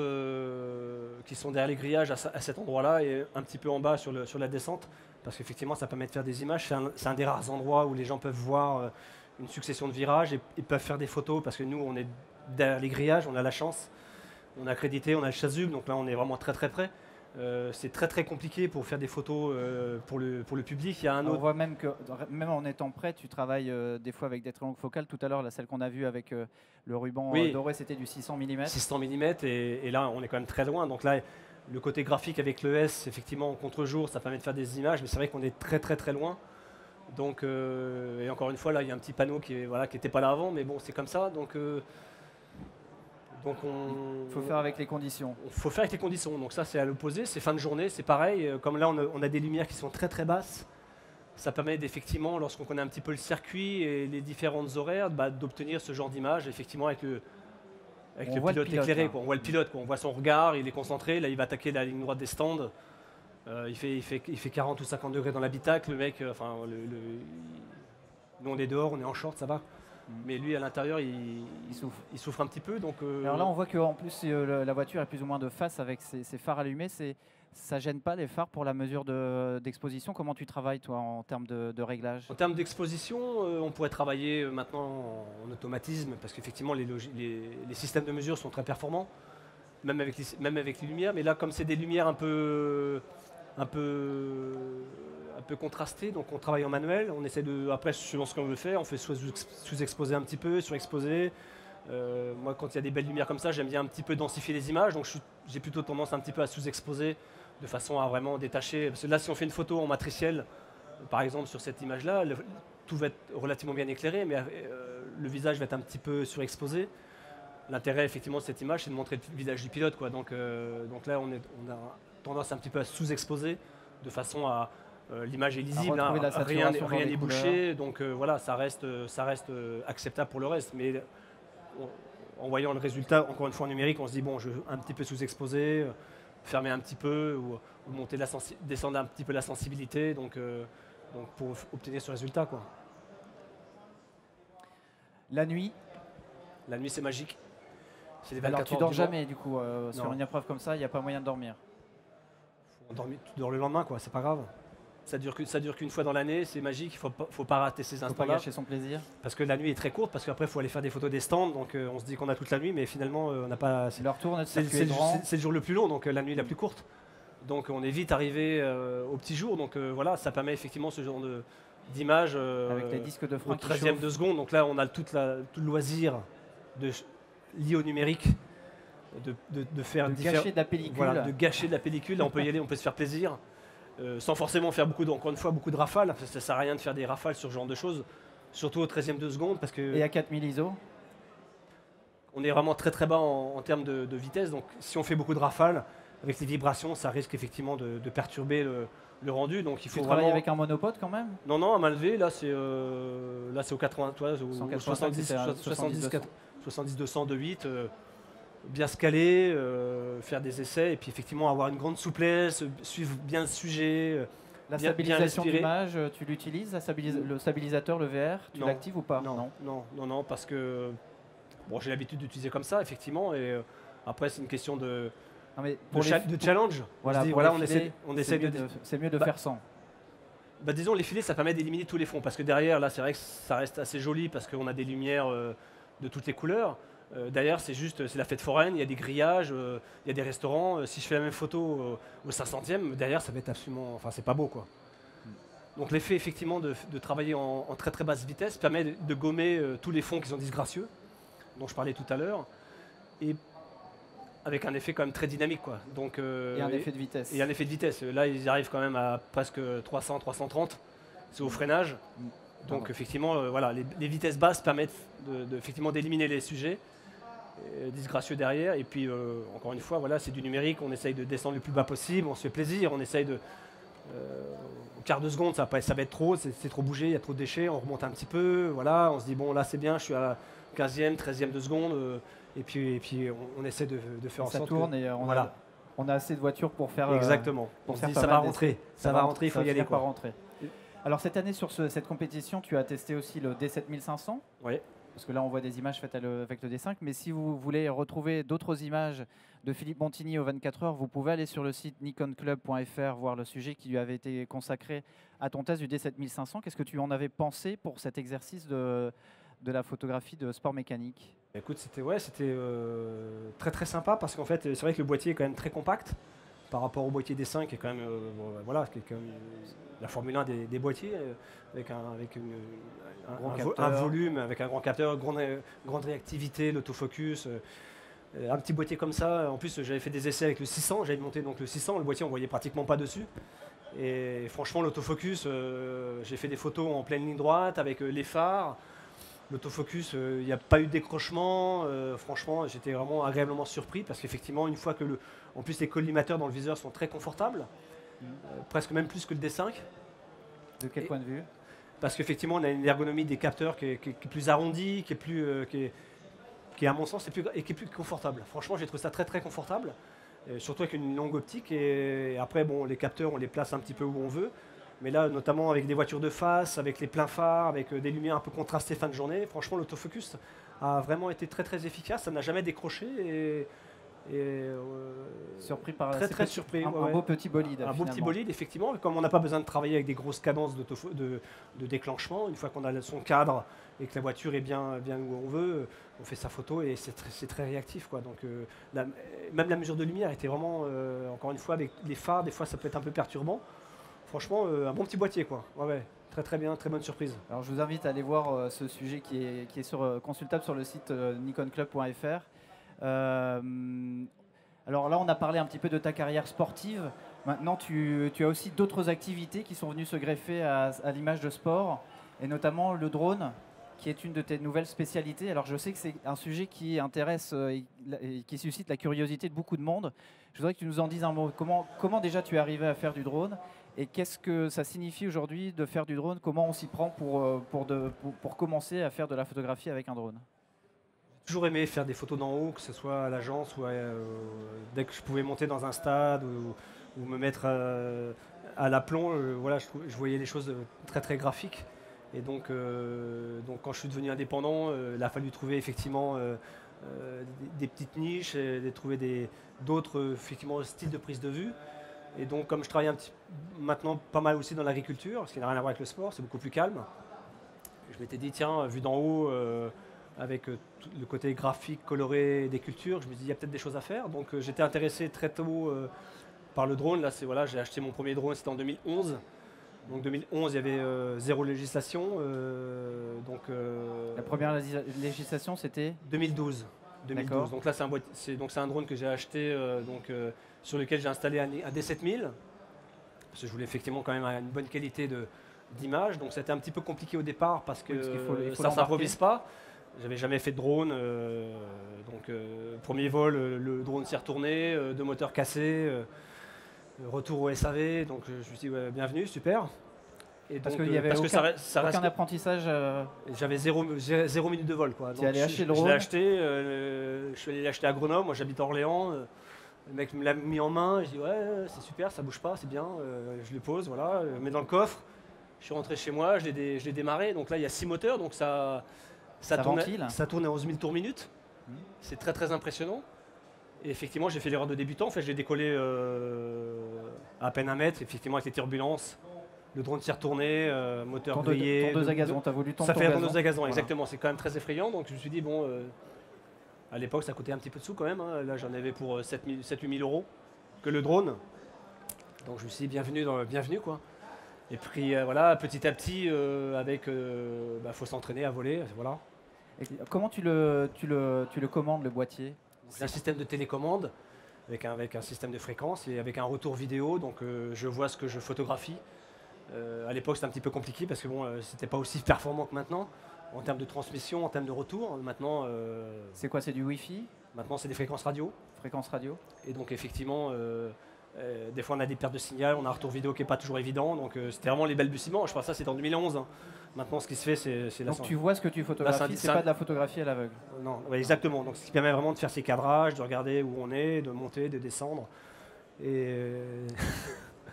qui sont derrière les grillages à cet endroit-là et un petit peu en bas sur la descente, parce qu'effectivement, ça permet de faire des images. C'est un des rares endroits où les gens peuvent voir une succession de virages et peuvent faire des photos, parce que nous, on est derrière les grillages, on a la chance on est accrédité, on a le chasuble, donc là on est vraiment très très près. C'est très très compliqué pour faire des photos pour le public. Il y a un On autre. voit même que, même en étant prêt, tu travailles des fois avec des très longues focales. Tout à l'heure, celle qu'on a vue avec le ruban Oui. doré, c'était du 600 mm. 600 mm et là on est quand même très loin. Donc là le côté graphique avec le S, effectivement en contre-jour, ça permet de faire des images, mais c'est vrai qu'on est très très très loin. Donc et encore une fois là il y a un petit panneau qui n'était pas là avant, mais bon c'est comme ça. Donc il faut faire avec les conditions. Il faut faire avec les conditions. Donc ça c'est à l'opposé, c'est fin de journée, c'est pareil. Comme là on a des lumières qui sont très très basses. Ça permet effectivement, lorsqu'on connaît un petit peu le circuit et les différentes horaires, d'obtenir ce genre d'image, effectivement avec le pilote éclairé. On voit le pilote, on voit son regard, il est concentré, là il va attaquer la ligne droite des stands. Il fait 40 ou 50 degrés dans l'habitacle, le mec, nous on est dehors, on est en short, ça va. Mais lui à l'intérieur il souffre un petit peu. Donc, alors là on voit qu'en plus la voiture est plus ou moins de face avec ses phares allumés. Ça gêne pas les phares pour la mesure d'exposition? Comment tu travailles toi en termes de réglage? En termes d'exposition, on pourrait travailler maintenant en automatisme parce qu'effectivement les systèmes de mesure sont très performants, même avec les lumières. Mais là, comme c'est des lumières un peu contrastées, donc on travaille en manuel. On essaie après selon ce qu'on veut faire, on fait soit sous-exposer un petit peu, surexposer. Moi, quand il y a des belles lumières comme ça, j'aime bien un petit peu densifier les images, donc j'ai plutôt tendance un petit peu à sous-exposer de façon à vraiment détacher. Parce que là, si on fait une photo en matriciel, par exemple sur cette image-là, tout va être relativement bien éclairé, mais le visage va être un petit peu surexposé. L'intérêt, effectivement, de cette image, c'est de montrer le visage du pilote, quoi. Donc là, on a tendance un petit peu à sous-exposer de façon à l'image est lisible, hein, rien n'est bouché, donc voilà, ça reste acceptable pour le reste. Mais en voyant le résultat, encore une fois en numérique, on se dit bon, je veux un petit peu sous-exposer, fermer un petit peu ou descendre un petit peu la sensibilité, donc pour obtenir ce résultat, quoi. La nuit, c'est magique. Alors tu dors jamais du coup sur une épreuve comme ça, il n'y a pas moyen de dormir. Tu dors le lendemain, quoi, c'est pas grave. Ça dure qu'une fois dans l'année, c'est magique, il faut pas rater ces instants-là. Faut pas gâcher son plaisir. Parce que la nuit est très courte, parce qu'après il faut aller faire des photos des stands, donc on se dit qu'on a toute la nuit, mais finalement on n'a pas. C'est le jour le plus long, donc la nuit la plus courte. Donc on est vite arrivé au petit jour, donc voilà, ça permet effectivement ce genre d'image avec les disques de frein au 13e de seconde. Donc là on a tout le loisir lié au numérique. De faire gâcher de la pellicule. Voilà, de gâcher de la pellicule. Là, on peut y aller, on peut se faire plaisir, sans forcément faire beaucoup de rafales. Ça ne sert à rien de faire des rafales sur ce genre de choses, surtout au 13e de seconde. Parce que et à 4000 ISO, on est vraiment très très bas en termes de vitesse. Donc si on fait beaucoup de rafales, avec les vibrations, ça risque effectivement de perturber le rendu. Donc il faut travailler avec un monopode quand même? Non, à main levée, là c'est au 80, au 70 200 de 8. Bien se caler, faire des essais et puis effectivement avoir une grande souplesse, suivre bien le sujet. La stabilisation d'image, tu l'utilises, le stabilisateur, le VR, tu l'actives ou pas? Non, parce que bon, j'ai l'habitude d'utiliser comme ça, effectivement, et après c'est une question de challenge. Voilà, on essaie c'est mieux de faire sans. Disons, les filets, ça permet d'éliminer tous les fonds, parce que derrière, là, c'est vrai que ça reste assez joli, parce qu'on a des lumières de toutes les couleurs. D'ailleurs, c'est la fête foraine, il y a des grillages, il y a des restaurants. Si je fais la même photo au 500e, derrière, ça va être absolument. Enfin, c'est pas beau, quoi. Donc, l'effet, effectivement, de travailler en très très basse vitesse permet de gommer tous les fonds qui sont disgracieux, dont je parlais tout à l'heure, et avec un effet quand même très dynamique, quoi. Donc, et un effet de vitesse. Et un effet de vitesse. Là, ils arrivent quand même à presque 300, 330. C'est au freinage. Donc, effectivement, voilà, les vitesses basses permettent effectivement d'éliminer les sujets disgracieux derrière, et puis encore une fois, voilà, c'est du numérique, on essaye de descendre le plus bas possible, on se fait plaisir, on essaye au quart de seconde, ça va être trop, c'est trop bougé, il y a trop de déchets, on remonte un petit peu, voilà, on se dit bon là c'est bien, je suis à 15e, 13e de seconde, et puis on essaie de faire en sorte ça tourne et on a assez de voitures pour faire. Exactement. On se dit ça va rentrer, il faut y aller, quoi. Alors cette année sur cette compétition, tu as testé aussi le D7500. Oui. Parce que là, on voit des images faites avec le D5. Mais si vous voulez retrouver d'autres images de Philippe Montigny aux 24 heures, vous pouvez aller sur le site nikonclub.fr, voir le sujet qui lui avait été consacré à ton test du D7500. Qu'est-ce que tu en avais pensé pour cet exercice de de la photographie de sport mécanique? Écoute, c'était très très sympa parce qu'en fait, c'est vrai que le boîtier est quand même très compact par rapport au boîtier D5 qui est quand même, voilà, qui est quand même la Formule 1 des boîtiers avec un volume, avec un grand capteur, grande réactivité, l'autofocus. Un petit boîtier comme ça. En plus, j'avais fait des essais avec le 600. J'avais monté donc le 600. Le boîtier, on voyait pratiquement pas dessus. Et franchement, l'autofocus, j'ai fait des photos en pleine ligne droite avec les phares. L'autofocus, il n'y a pas eu de décrochement. Franchement, j'étais vraiment agréablement surpris parce qu'effectivement, une fois que en plus les collimateurs dans le viseur sont très confortables, presque même plus que le D5. De quel point de vue? Parce qu'effectivement, on a une ergonomie des capteurs qui est plus arrondie, qui à mon sens qui est plus confortable. Franchement, j'ai trouvé ça très très confortable, surtout avec une longue optique. Et après, bon, les capteurs, on les place un petit peu où on veut. Mais là, notamment avec des voitures de face, avec les pleins phares, avec des lumières un peu contrastées fin de journée, franchement, l'autofocus a vraiment été très très efficace. Ça n'a jamais décroché. Surpris par très surpris. Un beau petit bolide. Un beau petit bolide, effectivement. Comme on n'a pas besoin de travailler avec des grosses cadences de déclenchement, une fois qu'on a son cadre et que la voiture est bien où on veut, on fait sa photo et c'est très réactif, quoi. Donc, même la mesure de lumière était vraiment, encore une fois, avec les phares, des fois ça peut être un peu perturbant. Franchement, un bon petit boîtier, quoi. Ouais. Très très bien, très bonne surprise. Alors je vous invite à aller voir ce sujet qui est consultable sur le site nikonclub.fr. Alors là, on a parlé un petit peu de ta carrière sportive. Maintenant, tu as aussi d'autres activités qui sont venues se greffer à l'image de sport, et notamment le drone, qui est une de tes nouvelles spécialités. Alors je sais que c'est un sujet qui intéresse et qui suscite la curiosité de beaucoup de monde. Je voudrais que tu nous en dises un mot. Comment déjà tu es arrivé à faire du drone? Et qu'est-ce que ça signifie aujourd'hui de faire du drone? Comment on s'y prend pour commencer à faire de la photographie avec un drone? J'ai toujours aimé faire des photos d'en haut, que ce soit à l'agence ou dès que je pouvais monter dans un stade ou me mettre à l'aplomb. Voilà, je voyais les choses très très graphiques. Et donc quand je suis devenu indépendant, il a fallu trouver effectivement des petites niches, et trouver d'autres effectivement styles de prise de vue. Et donc, comme je travaille maintenant pas mal aussi dans l'agriculture, ce qui n'a rien à voir avec le sport, c'est beaucoup plus calme. Je m'étais dit, tiens, vu d'en haut, avec le côté graphique, coloré des cultures, je me dis, il y a peut-être des choses à faire. Donc, j'étais intéressé très tôt par le drone. Là, voilà, j'ai acheté mon premier drone, c'était en 2011. Donc, 2011, il y avait zéro législation. La première législation, c'était 2012. Donc là, c'est un drone que j'ai acheté. Sur lequel j'ai installé un D7000, parce que je voulais effectivement quand même une bonne qualité d'image. Donc c'était un petit peu compliqué au départ parce que il faut ça ne s'improvise pas. J'avais jamais fait de drone. Premier vol, le drone s'est retourné, deux moteurs cassés, retour au SAV. Donc je me suis dit, ouais, bienvenue, super. Et parce qu'il y avait aucun apprentissage. J'avais zéro minute de vol, quoi. Tu es allé acheter le drone. Je l'ai acheté, je suis allé l'acheter à Grenoble. Moi j'habite à Orléans. Le mec me l'a mis en main, je dis ouais, c'est super, ça bouge pas, c'est bien. Je le pose, voilà, je le mets dans le coffre. Je suis rentré chez moi, je l'ai démarré. Donc là, il y a 6 moteurs, donc ça tourne à 11 000 tours minute. C'est très très impressionnant. Et effectivement, j'ai fait l'erreur de débutant. En fait, je l'ai décollé à peine 1 mètre, effectivement, avec les turbulences. Le drone s'est retourné, moteur grillé. Tondeuse à gazon, tu as voulu ça fait tondeuse à gazon, voilà. Exactement. C'est quand même très effrayant. Donc je me suis dit, bon. À l'époque, ça coûtait un petit peu de sous quand même. Hein. Là, j'en avais pour 7 000 euros que le drone. Donc, je me suis dit, bienvenue quoi. Et puis, voilà, petit à petit, faut s'entraîner à voler. Voilà. Et comment tu le commandes, le boîtier? C'est un système de télécommande avec un système de fréquence et avec un retour vidéo. Donc, je vois ce que je photographie. À l'époque, c'était un petit peu compliqué parce que c'était pas aussi performant que maintenant. En termes de transmission, en termes de retour, maintenant... c'est quoi, c'est du Wi-Fi? Maintenant, c'est des fréquences radio. Fréquences radio. Et donc, effectivement, des fois, on a des pertes de signal, on a un retour vidéo qui n'est pas toujours évident. Donc, c'était vraiment les balbutiements. Je pense que ça, c'était en 2011. Hein. Maintenant, ce qui se fait, c'est la... Donc, tu vois ce que tu photographies, c'est pas de la photographie à l'aveugle. Non, ouais, exactement. Donc, ce qui permet vraiment de faire ses cadrages, de regarder où on est, de monter, de descendre. Et...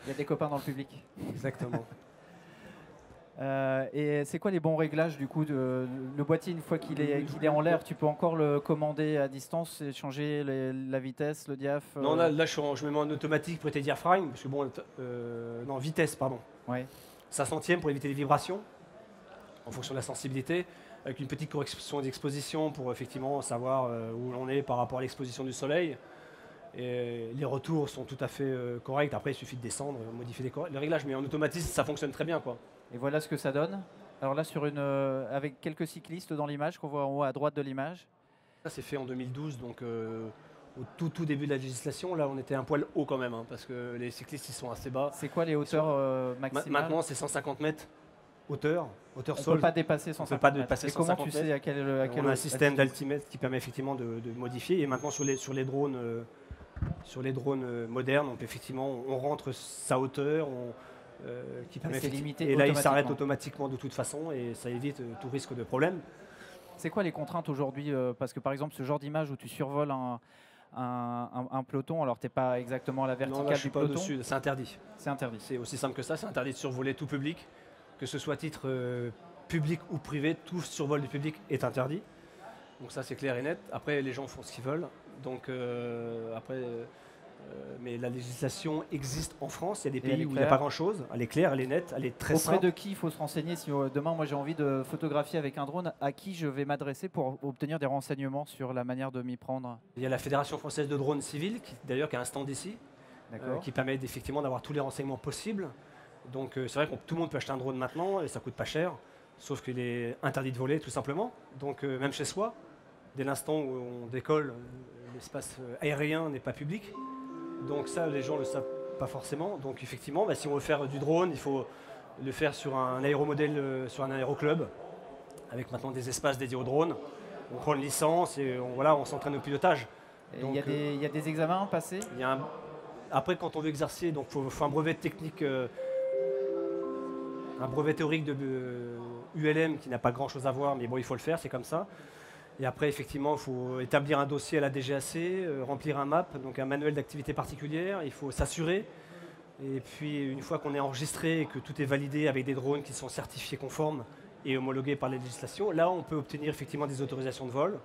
Il y a des copains dans le public. Exactement. Et c'est quoi les bons réglages du coup le boîtier, une fois qu'il est en l'air, tu peux encore le commander à distance et changer la vitesse, le diaph? Non, là je me mets en automatique pour éviter les diaphragmes, parce que vitesse, pardon. Ouais. 500e pour éviter les vibrations, en fonction de la sensibilité. avec une petite correction d'exposition pour effectivement savoir où l'on est par rapport à l'exposition du soleil. Et les retours sont tout à fait corrects. Après, il suffit de descendre, modifier les réglages, mais en automatisme, ça fonctionne très bien, quoi. Et voilà ce que ça donne. Alors là, avec quelques cyclistes dans l'image qu'on voit en haut à droite de l'image. Ça, c'est fait en 2012, donc au tout début de la législation. Là, on était un poil haut quand même, hein, parce que les cyclistes, ils sont assez bas. C'est quoi les hauteurs maximales? Maintenant, c'est 150 mètres hauteur On sol. ne peut pas dépasser On 150 peut pas mètres. dépasser Et comment 150 tu sais à quel On a un système d'altimètre qui permet effectivement de modifier. Et maintenant, sur les drones, modernes, on peut effectivement, on rentre sa hauteur, qui permet c'est limité et là, il s'arrête automatiquement automatiquement de toute façon et ça évite tout risque de problème. C'est quoi les contraintes aujourd'hui? Parce que par exemple, ce genre d'image où tu survoles un peloton, alors tu n'es pas exactement à la verticale Non, là, je suis du pas peloton. dessus, c'est interdit. C'est interdit. C'est aussi simple que ça, c'est interdit de survoler tout public, que ce soit à titre public ou privé, tout survol du public est interdit. Donc ça, c'est clair et net. Après, les gens font ce qu'ils veulent. Donc mais la législation existe en France. Il y a des pays où il n'y a pas grand-chose. Elle est claire, elle est nette, elle est très simple. Auprès de qui il faut se renseigner si demain, moi, j'ai envie de photographier avec un drone, à qui je vais m'adresser pour obtenir des renseignements sur la manière de m'y prendre? Il y a la Fédération française de drones civils, d'ailleurs, qui a un stand ici, qui permet effectivement d'avoir tous les renseignements possibles. Donc c'est vrai que tout le monde peut acheter un drone maintenant et ça coûte pas cher, sauf qu'il est interdit de voler tout simplement. Donc même chez soi, dès l'instant où on décolle, l'espace aérien n'est pas public. Donc ça, les gens ne le savent pas forcément. Donc effectivement, si on veut faire du drone, il faut le faire sur un aéromodèle, sur un aéroclub, avec maintenant des espaces dédiés au drone. On prend une licence et on s'entraîne au pilotage. Il y a des examens à passer? Après, quand on veut exercer, il faut un brevet technique, un brevet théorique de ULM qui n'a pas grand-chose à voir, mais bon, il faut le faire, c'est comme ça. Et après, effectivement, il faut établir un dossier à la DGAC, remplir un MAP, donc un manuel d'activité particulière. Il faut s'assurer. Et puis, une fois qu'on est enregistré et que tout est validé avec des drones qui sont certifiés conformes et homologués par la législation, là, on peut obtenir effectivement des autorisations de vol.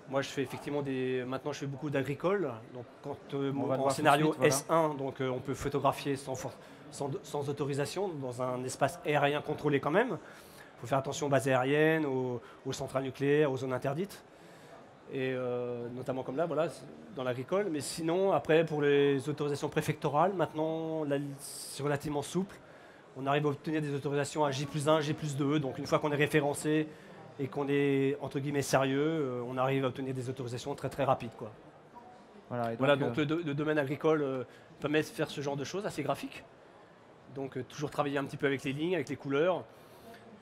Moi, je fais effectivement maintenant, je fais beaucoup d'agricole. Donc, en scénario S1, donc on peut photographier sans autorisation dans un espace aérien contrôlé quand même. Il faut faire attention aux bases aériennes, aux centrales nucléaires, aux zones interdites. Et notamment comme là, voilà, dans l'agricole. Mais sinon, après, pour les autorisations préfectorales, maintenant, c'est relativement souple. On arrive à obtenir des autorisations à J+1, J+2. Donc une fois qu'on est référencé et qu'on est, entre guillemets, sérieux, on arrive à obtenir des autorisations très très rapides, quoi. Voilà, donc le domaine agricole permet de faire ce genre de choses assez graphiques. Donc toujours travailler un petit peu avec les lignes, avec les couleurs.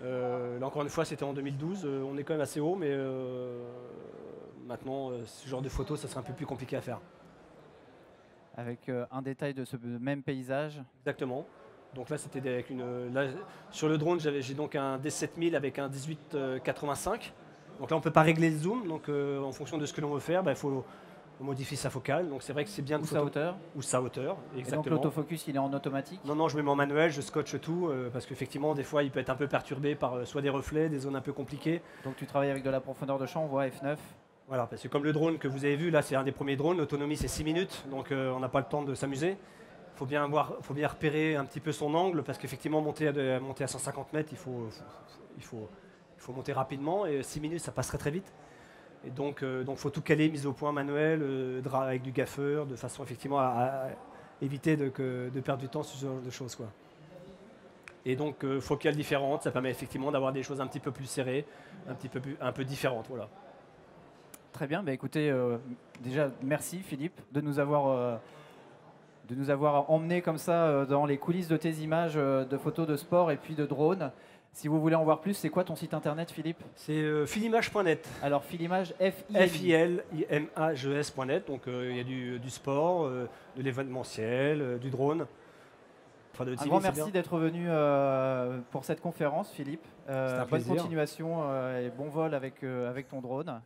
Là encore une fois, c'était en 2012, on est quand même assez haut, mais maintenant, ce genre de photos, ça serait un peu plus compliqué à faire. Avec un détail de ce même paysage. Exactement. Donc là, c'était avec sur le drone, j'ai donc un D7000 avec un 18-85. Donc là, on ne peut pas régler le zoom, donc en fonction de ce que l'on veut faire, il faut modifier sa focale. Donc c'est vrai que c'est bien de sa hauteur. Ou sa hauteur, exactement. Et donc l'autofocus, il est en automatique? Non, je me mets en manuel, je scotche tout, parce qu'effectivement, des fois, il peut être un peu perturbé par soit des reflets, des zones un peu compliquées. Donc tu travailles avec de la profondeur de champ, on voit F9. Voilà, parce que comme le drone que vous avez vu, là, c'est un des premiers drones, l'autonomie, c'est 6 minutes, donc on n'a pas le temps de s'amuser. Faut bien repérer un petit peu son angle, parce qu'effectivement, monter à 150 mètres, il faut monter rapidement, et 6 minutes, ça passerait très vite. Et donc, faut tout caler, mise au point manuel, avec du gaffeur, de façon effectivement à éviter de perdre du temps sur ce genre de choses, quoi. Et donc, focales différentes, ça permet effectivement d'avoir des choses un petit peu plus serrées, un peu différentes, voilà. Très bien, écoutez, déjà merci Philippe de nous avoir emmenés comme ça dans les coulisses de tes images de photos de sport et puis de drones. Si vous voulez en voir plus, c'est quoi ton site internet, Philippe? C'est filimage.net. Alors filimage, F-I-L-I-M-A-G-E-S.net. Donc il y a du sport, de l'événementiel, du drone. Un grand merci d'être venu pour cette conférence, Philippe. Bonne continuation et bon vol avec ton drone.